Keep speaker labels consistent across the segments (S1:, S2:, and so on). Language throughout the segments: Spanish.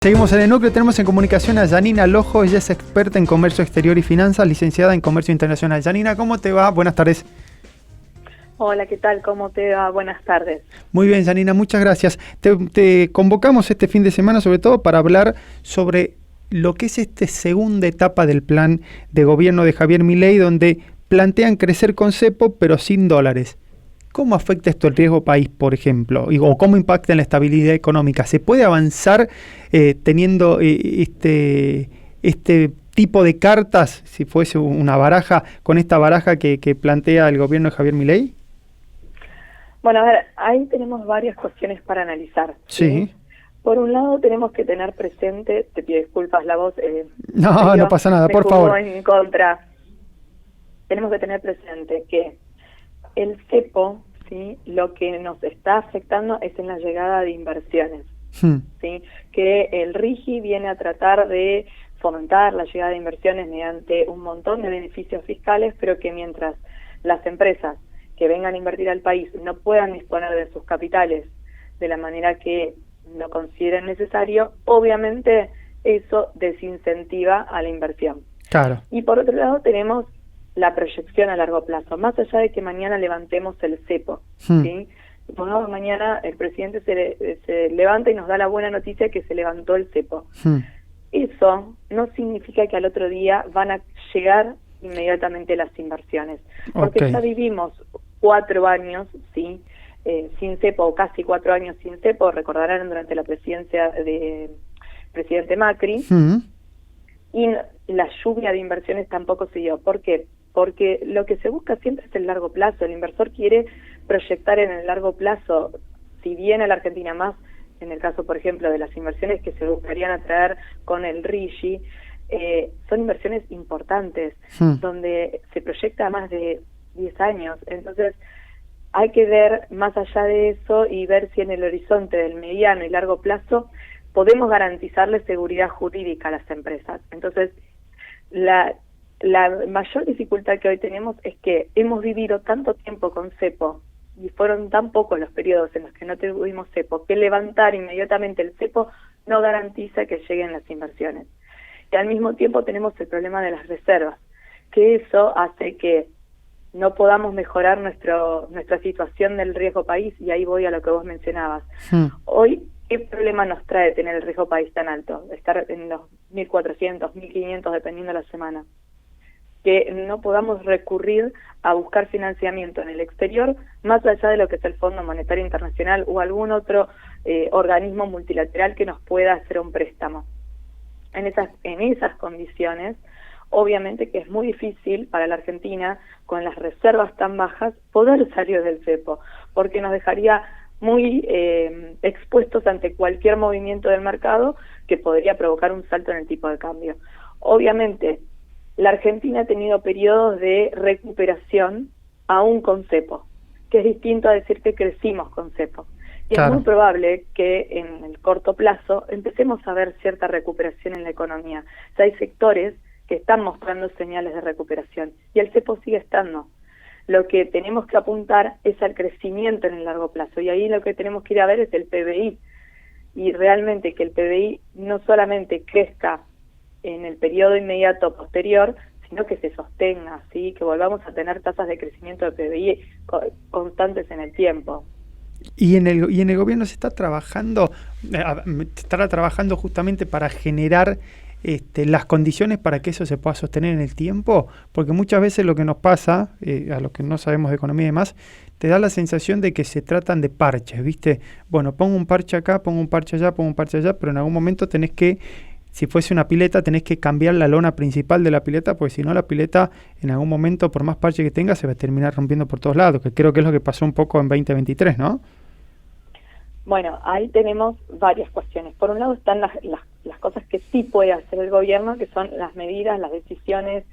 S1: Seguimos en el núcleo, tenemos en comunicación a Yanina Lojo, ella es experta en comercio exterior y finanzas, licenciada en comercio internacional. Yanina, ¿cómo te va? Buenas tardes.
S2: Hola, ¿qué tal? ¿Cómo te va? Buenas tardes.
S1: Muy bien, Yanina, muchas gracias. Te convocamos este fin de semana sobre todo para hablar sobre lo que es esta segunda etapa del plan de gobierno de Javier Milei, donde plantean crecer con cepo pero sin dólares. ¿Cómo afecta esto el riesgo país, por ejemplo? ¿O cómo impacta en la estabilidad económica? ¿Se puede avanzar teniendo este tipo de cartas, si fuese una baraja, con esta baraja que plantea el gobierno de Javier Milei?
S2: Bueno, a ver, ahí tenemos varias cuestiones para analizar.
S1: Sí.
S2: Por un lado, tenemos que tener presente, te pido disculpas la voz.
S1: No pasa nada, por favor.
S2: En contra. Tenemos que tener presente que el cepo, ¿sí?, lo que nos está afectando es en la llegada de inversiones, ¿sí?, que el RIGI viene a tratar de fomentar la llegada de inversiones mediante un montón de beneficios fiscales, pero que mientras las empresas que vengan a invertir al país no puedan disponer de sus capitales de la manera que lo consideren necesario, obviamente eso desincentiva a la inversión.
S1: Claro.
S2: Y por otro lado tenemos la proyección a largo plazo, más allá de que mañana levantemos el cepo, ¿sí? Supongamos mañana el presidente se levanta y nos da la buena noticia que se levantó el cepo. Eso no significa que al otro día van a llegar inmediatamente las inversiones, porque ya vivimos 4 años, ¿sí?, sin cepo, o casi 4 años sin cepo, recordarán durante la presidencia de presidente Macri, y la lluvia de inversiones tampoco se dio. ¿Por qué? Porque lo que se busca siempre es el largo plazo. El inversor quiere proyectar en el largo plazo. Si bien a la Argentina, más en el caso, por ejemplo, de las inversiones que se buscarían atraer con el RIGI, son inversiones importantes, donde se proyecta a más de 10 años. Entonces, hay que ver más allá de eso y ver si en el horizonte del mediano y largo plazo podemos garantizarle seguridad jurídica a las empresas. Entonces, la mayor dificultad que hoy tenemos es que hemos vivido tanto tiempo con cepo y fueron tan pocos los periodos en los que no tuvimos cepo, que levantar inmediatamente el cepo no garantiza que lleguen las inversiones. Y al mismo tiempo tenemos el problema de las reservas, que eso hace que no podamos mejorar nuestra situación del riesgo país, y ahí voy a lo que vos mencionabas. Hoy, ¿qué problema nos trae tener el riesgo país tan alto? Estar en los 1.400, 1.500, dependiendo de la semana. Que no podamos recurrir a buscar financiamiento en el exterior, más allá de lo que es el Fondo Monetario Internacional o algún otro organismo multilateral que nos pueda hacer un préstamo. En esas condiciones, obviamente que es muy difícil para la Argentina, con las reservas tan bajas, poder salir del cepo, porque nos dejaría muy expuestos ante cualquier movimiento del mercado que podría provocar un salto en el tipo de cambio. Obviamente, la Argentina ha tenido periodos de recuperación aún con cepo, que es distinto a decir que crecimos con cepo. Y claro, es muy probable que en el corto plazo empecemos a ver cierta recuperación en la economía. O sea, hay sectores que están mostrando señales de recuperación y el cepo sigue estando. Lo que tenemos que apuntar es al crecimiento en el largo plazo, y ahí lo que tenemos que ir a ver es el PBI, y realmente que el PBI no solamente crezca en el periodo inmediato posterior, sino que se sostenga, ¿sí?, que volvamos a tener tasas de crecimiento de PBI constantes en el tiempo.
S1: Y en el gobierno se está trabajando, estará trabajando justamente para generar las condiciones para que eso se pueda sostener en el tiempo, porque muchas veces lo que nos pasa, a los que no sabemos de economía y demás, te da la sensación de que se tratan de parches, ¿viste? Bueno, pongo un parche acá, pongo un parche allá, pongo un parche allá, pero en algún momento tenés que, si fuese una pileta, tenés que cambiar la lona principal de la pileta, porque si no la pileta en algún momento, por más parche que tenga, se va a terminar rompiendo por todos lados, que creo que es lo que pasó un poco en 2023, ¿no?
S2: Bueno, ahí tenemos varias cuestiones. Por un lado están las cosas que sí puede hacer el gobierno, que son las medidas, las decisiones,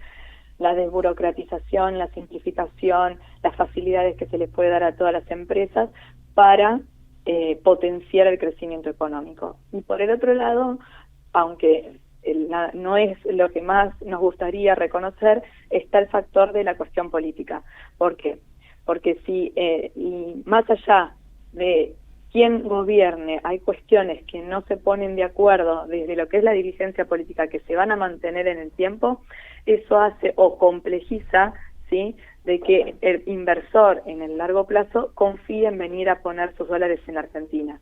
S2: la desburocratización, la simplificación, las facilidades que se les puede dar a todas las empresas para potenciar el crecimiento económico. Y por el otro lado, aunque no es lo que más nos gustaría reconocer, está el factor de la cuestión política. ¿Por qué? Porque si, y más allá de quien gobierne, hay cuestiones que no se ponen de acuerdo desde lo que es la dirigencia política que se van a mantener en el tiempo, eso hace o complejiza, ¿sí?, de que el inversor en el largo plazo confíe en venir a poner sus dólares en la Argentina.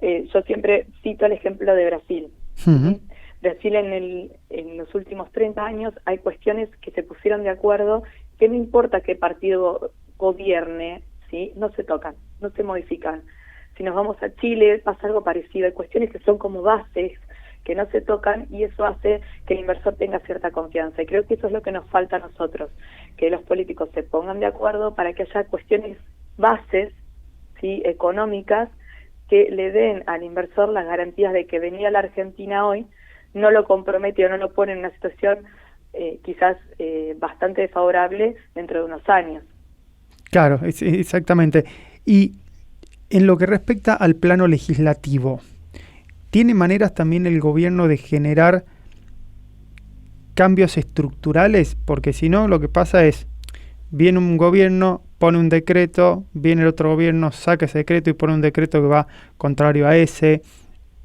S2: Yo siempre cito el ejemplo de Brasil.
S1: Uh-huh.
S2: ¿Sí? Brasil en los últimos 30 años hay cuestiones que se pusieron de acuerdo, que no importa qué partido gobierne, ¿sí?, no se tocan, no se modifican. Si nos vamos a Chile pasa algo parecido, hay cuestiones que son como bases, que no se tocan, y eso hace que el inversor tenga cierta confianza. Y creo que eso es lo que nos falta a nosotros, que los políticos se pongan de acuerdo para que haya cuestiones bases, ¿sí?, económicas, que le den al inversor las garantías de que venir a la Argentina hoy no lo compromete o no lo pone en una situación quizás bastante desfavorable dentro de unos años.
S1: Claro, exactamente. Y en lo que respecta al plano legislativo, ¿tiene maneras también el gobierno de generar cambios estructurales? Porque si no, lo que pasa es, viene un gobierno, pone un decreto, viene el otro gobierno, saca ese decreto y pone un decreto que va contrario a ese.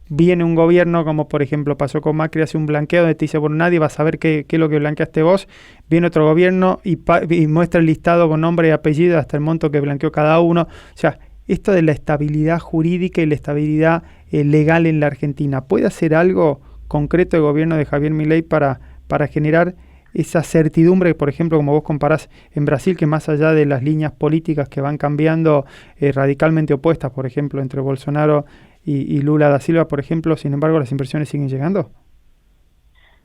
S1: Viene un gobierno, como por ejemplo pasó con Macri, hace un blanqueo donde te dice, bueno, nadie va a saber qué es lo que blanqueaste vos. Viene otro gobierno y muestra el listado con nombre y apellido hasta el monto que blanqueó cada uno. O sea, esto de la estabilidad jurídica y la estabilidad legal en la Argentina, ¿puede hacer algo concreto el gobierno de Javier Milei para generar esa certidumbre, por ejemplo, como vos comparás en Brasil, que más allá de las líneas políticas que van cambiando radicalmente opuestas, por ejemplo, entre Bolsonaro y Lula da Silva, por ejemplo, sin embargo, las inversiones siguen llegando?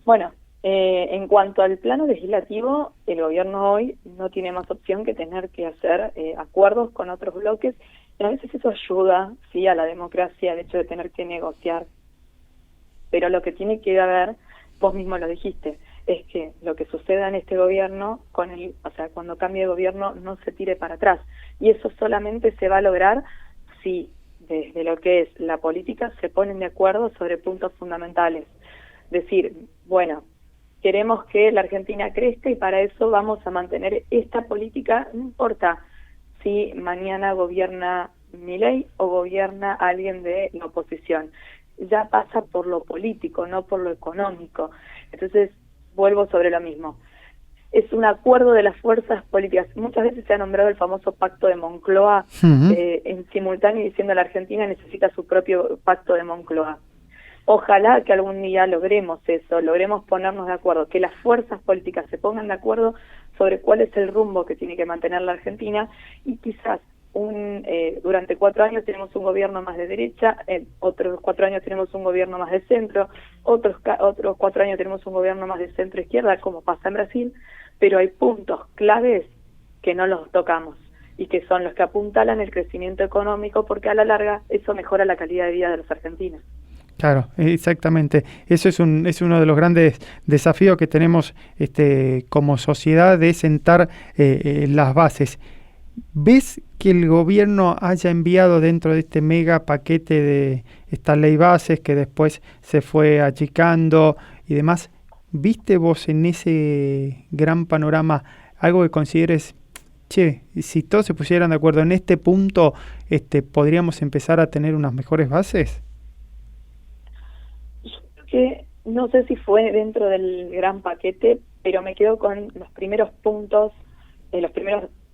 S2: Bueno, en cuanto al plano legislativo, el gobierno hoy no tiene más opción que tener que hacer acuerdos con otros bloques, y a veces eso ayuda, sí, a la democracia, el hecho de tener que negociar, pero lo que tiene que haber, vos mismo lo dijiste, es que lo que suceda en este gobierno, cuando cambie de gobierno, no se tire para atrás, y eso solamente se va a lograr si desde lo que es la política se ponen de acuerdo sobre puntos fundamentales. Decir, bueno, queremos que la Argentina crezca y para eso vamos a mantener esta política, no importa si mañana gobierna Milei o gobierna alguien de la oposición. Ya pasa por lo político, no por lo económico. Entonces, vuelvo sobre lo mismo. Es un acuerdo de las fuerzas políticas. Muchas veces se ha nombrado el famoso pacto de Moncloa,
S1: Uh-huh.
S2: en simultáneo, diciendo que la Argentina necesita su propio pacto de Moncloa. Ojalá que algún día logremos eso, logremos ponernos de acuerdo, que las fuerzas políticas se pongan de acuerdo sobre cuál es el rumbo que tiene que mantener la Argentina, y quizás durante 4 años tenemos un gobierno más de derecha, otros 4 años tenemos un gobierno más de centro, otros 4 años tenemos un gobierno más de centro-izquierda, como pasa en Brasil, pero hay puntos claves que no los tocamos y que son los que apuntalan el crecimiento económico, porque a la larga eso mejora la calidad de vida de los argentinos.
S1: Claro, exactamente. Eso es uno de los grandes desafíos que tenemos como sociedad, de sentar las bases. ¿Ves que el gobierno haya enviado dentro de este mega paquete de esta ley bases que después se fue achicando y demás? ¿Viste vos en ese gran panorama algo que consideres, che, si todos se pusieran de acuerdo en este punto, podríamos empezar a tener unas mejores bases?
S2: Yo creo que, no sé si fue dentro del gran paquete, pero me quedo con los primeros puntos,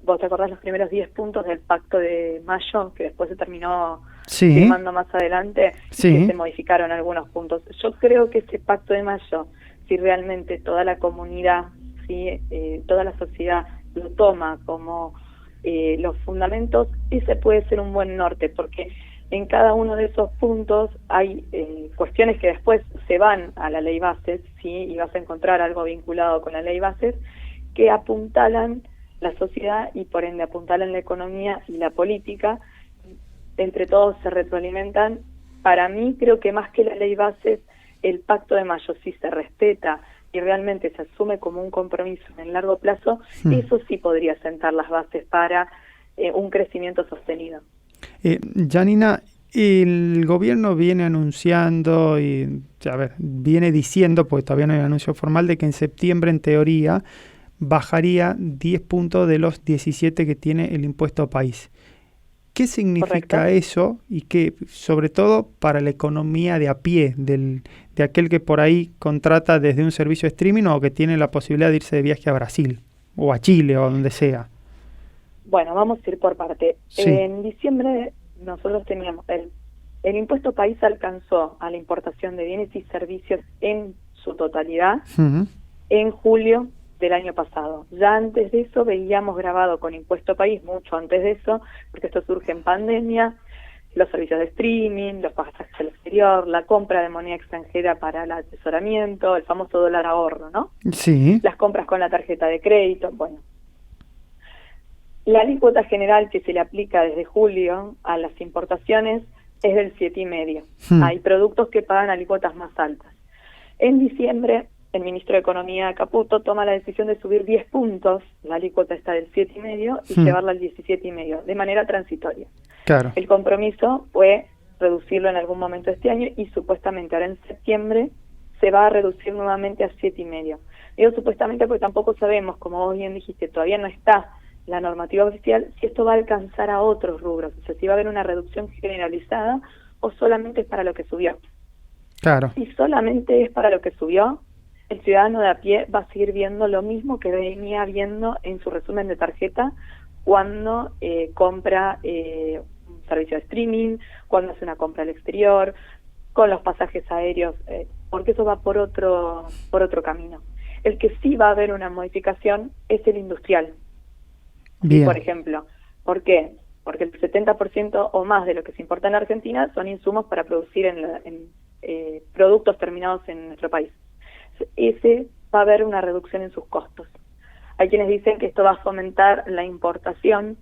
S2: ¿vos te acordás los primeros 10 puntos del pacto de mayo, que después se terminó firmando más adelante,
S1: sí,
S2: que se modificaron algunos puntos? Yo creo que ese pacto de mayo, si realmente toda la comunidad, ¿sí? Toda la sociedad lo toma como los fundamentos, ese puede ser un buen norte, porque en cada uno de esos puntos hay cuestiones que después se van a la ley bases, ¿sí? Y vas a encontrar algo vinculado con la ley bases, que apuntalan la sociedad y por ende apuntalan la economía y la política. Entre todos se retroalimentan. Para mí, creo que más que la ley bases, el pacto de mayo, si se respeta y realmente se asume como un compromiso en el largo plazo, eso sí podría sentar las bases para un crecimiento sostenido.
S1: Janina, el gobierno viene anunciando viene diciendo, porque todavía no hay un anuncio formal, de que en septiembre, en teoría, bajaría 10 puntos de los 17 que tiene el impuesto país. ¿Qué significa
S2: ¿correcto?
S1: eso? Y que, sobre todo, para la economía de a pie, de aquel que por ahí contrata desde un servicio de streaming o que tiene la posibilidad de irse de viaje a Brasil o a Chile o donde sea.
S2: Bueno, vamos a ir por parte.
S1: Sí.
S2: En diciembre nosotros teníamos el impuesto país alcanzó a la importación de bienes y servicios en su totalidad
S1: Ujú.
S2: en julio del año pasado. Ya antes de eso veíamos grabado con impuesto país, mucho antes de eso, porque esto surge en pandemia, los servicios de streaming, los pasajes al exterior, la compra de moneda extranjera para el atesoramiento, el famoso dólar ahorro, ¿no?
S1: Sí.
S2: Las compras con la tarjeta de crédito, bueno. La alícuota general que se le aplica desde julio a las importaciones es del 7,5%. Hay productos que pagan alícuotas más altas. En diciembre, el ministro de Economía, Caputo, toma la decisión de subir 10 puntos, la alícuota está del 7,5%, y llevarla al 17,5%, de manera transitoria.
S1: Claro.
S2: El compromiso fue reducirlo en algún momento de este año y supuestamente ahora en septiembre se va a reducir nuevamente a 7,5%. Digo supuestamente porque tampoco sabemos, como vos bien dijiste, todavía no está la normativa oficial, si esto va a alcanzar a otros rubros, o sea, si va a haber una reducción generalizada o solamente es para lo que subió.
S1: Claro.
S2: Si solamente es para lo que subió, el ciudadano de a pie va a seguir viendo lo mismo que venía viendo en su resumen de tarjeta cuando compra un servicio de streaming, cuando hace una compra al exterior, con los pasajes aéreos, porque eso va por otro camino. El que sí va a haber una modificación es el industrial.
S1: Bien.
S2: Por ejemplo, ¿por qué? Porque el 70% o más de lo que se importa en la Argentina son insumos para producir productos terminados en nuestro país. Ese va a haber una reducción en sus costos. Hay quienes dicen que esto va a fomentar la importación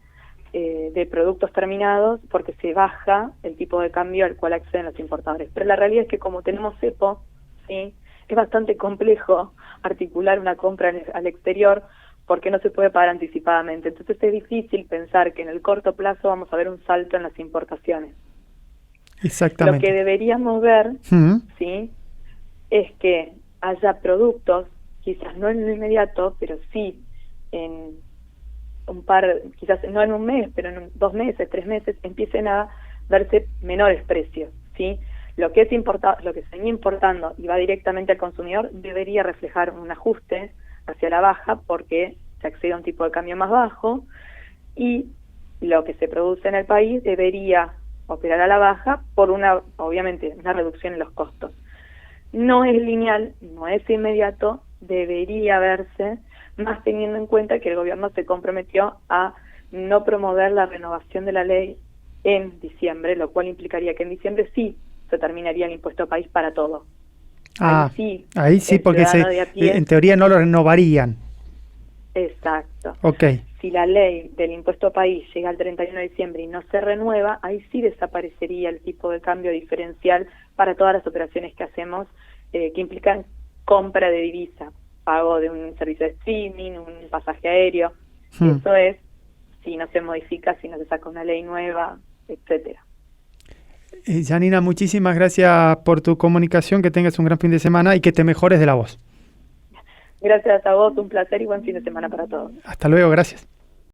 S2: de productos terminados porque se baja el tipo de cambio al cual acceden los importadores. Pero la realidad es que como tenemos cepo, ¿sí?, es bastante complejo articular una compra al exterior porque no se puede pagar anticipadamente. Entonces es difícil pensar que en el corto plazo vamos a ver un salto en las importaciones.
S1: Exactamente.
S2: Lo que deberíamos ver, ¿sí?, es que haya productos, quizás no en lo inmediato, pero sí en quizás no en un mes, pero en 2 meses, 3 meses, empiecen a verse menores precios, ¿sí? Lo que se está importando y va directamente al consumidor debería reflejar un ajuste hacia la baja porque se accede a un tipo de cambio más bajo y lo que se produce en el país debería operar a la baja por obviamente, una reducción en los costos. No es lineal, no es inmediato, debería verse, más teniendo en cuenta que el gobierno se comprometió a no promover la renovación de la ley en diciembre, lo cual implicaría que en diciembre sí se terminaría el impuesto país para todo.
S1: Ahí sí, porque en teoría no lo renovarían.
S2: Exacto.
S1: Okay.
S2: Si la ley del impuesto país llega al 31 de diciembre y no se renueva, ahí sí desaparecería el tipo de cambio diferencial para todas las operaciones que hacemos que implican compra de divisa, pago de un servicio de streaming, un pasaje aéreo. Eso es si no se modifica, si no se saca una ley nueva, etcétera.
S1: Janina, muchísimas gracias por tu comunicación, que tengas un gran fin de semana y que te mejores de la voz.
S2: Gracias a vos, un placer y buen fin de semana para todos.
S1: Hasta luego, gracias.